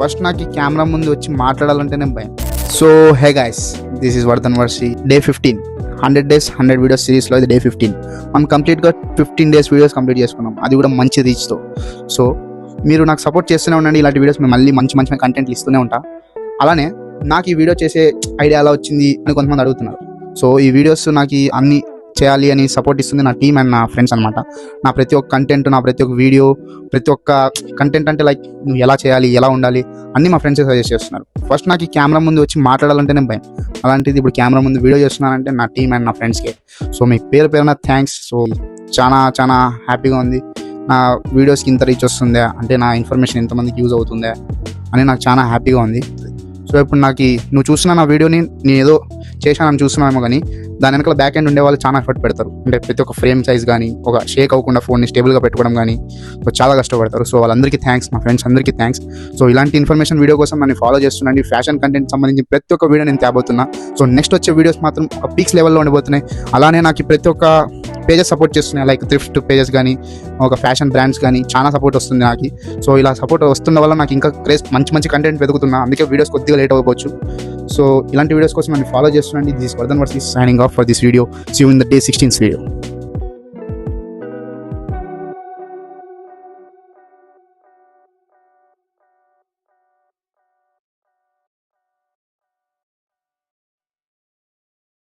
First నాకు ఈ camera ముందు వచ్చి మాట్లాడాలంటేనే భయం. So hey guys, this is Vardhan Varshi. Day 15 100 days 100 videos సిరీస్లో ఇది డే 15. మనం కంప్లీట్గా 15 days వీడియోస్ కంప్లీట్ చేసుకున్నాం, అది కూడా మంచి రీచ్తో. సో మీరు నాకు సపోర్ట్ చేస్తూనే ఉండండి. ఇలాంటి వీడియోస్ మేము మళ్ళీ మంచి మంచి కంటెంట్లు ఇస్తూనే ఉంటా. అలానే నాకు ఈ వీడియో చేసే ఐడియా ఎలా వచ్చింది అని కొంతమంది అడుగుతున్నారు. సో ఈ వీడియోస్ నాకు అన్ని చేయాలి అని సపోర్ట్ ఇస్తుంది నా టీమ్ అండ్ నా ఫ్రెండ్స్ అనమాట. నా ప్రతి ఒక్క కంటెంట్, నా ప్రతి ఒక్క వీడియో, ప్రతి ఒక్క కంటెంట్ అంటే లైక్ నువ్వు ఎలా చేయాలి, ఎలా ఉండాలి అన్నీ మా ఫ్రెండ్స్ సజెస్ట్ చేస్తున్నారు. ఫస్ట్ నాకు ఈ కెమెరా ముందు వచ్చి మాట్లాడాలంటేనే భయం. అలాంటిది ఇప్పుడు కెమెరా ముందు వీడియో చేస్తున్నానంటే నా టీమ్ అండ్ నా ఫ్రెండ్స్కే. సో మీ పేరున థ్యాంక్స్. సో చాలా చాలా హ్యాపీగా ఉంది. నా వీడియోస్కి ఇంత రీచ్ వస్తుందా, అంటే నా ఇన్ఫర్మేషన్ ఎంతమందికి యూజ్ అవుతుందా అని నాకు చాలా హ్యాపీగా ఉంది. సో ఇప్పుడు నాకు నువ్వు చూసిన నా వీడియోని నేను ఏదో చేశానని చూస్తున్నామేమో, కానీ దాని వెనకాల బ్యాక్ ఎండ్ ఉండే వాళ్ళు చాలా ఎఫర్ట్ పెడతారు. అంటే ప్రతి ఒక్క ఫ్రేమ్ సైజ్ కానీ, ఒక షేక్ అవ్వకుండా ఫోన్ని స్టేబుల్గా పెట్టుకోవడం కానీ చాలా కష్టపడతారు. సో వాళ్ళందరికీ థ్యాంక్స్, మా ఫ్రెండ్స్ అందరికీ థ్యాంక్స్. సో ఇలాంటి ఇన్ఫర్మేషన్ వీడియో కోసం నన్ను ఫాలో చేస్తున్నాను. ఫ్యాషన్ కంటెంట్ సంబంధించి ప్రతి ఒక్క వీడియో నేను తేబోతున్నా. సో నెక్స్ట్ వచ్చే వీడియోస్ మాత్రం ఒక పీక్స్ లెవెల్లో ఉండిపోతున్నాయి. అలానే నాకు ప్రతి ఒక్క పేజెస్ సపోర్ట్ చేస్తున్నాయి, లైక్ థ్రిఫ్ట్ పేజెస్ కానీ, ఒక ఫ్యాషన్ బ్రాండ్స్ కానీ చాలా సపోర్ట్ వస్తుంది నాకు. సో ఇలా సపోర్ట్ వస్తున్న వల్ల నాకు ఇంకా క్రేజ్ మంచి మంచి కంటెంట్ వెతుకుతున్నా. అందుకే వీడియోస్ కొద్దిగా లేట్ అవ్వచ్చు. సో ఇలాంటి వీడియోస్ కోసం నన్ను ఫాలో చేస్తున్నాను. This Vardhan Varshi signing off for this video. See you in the day 16th video.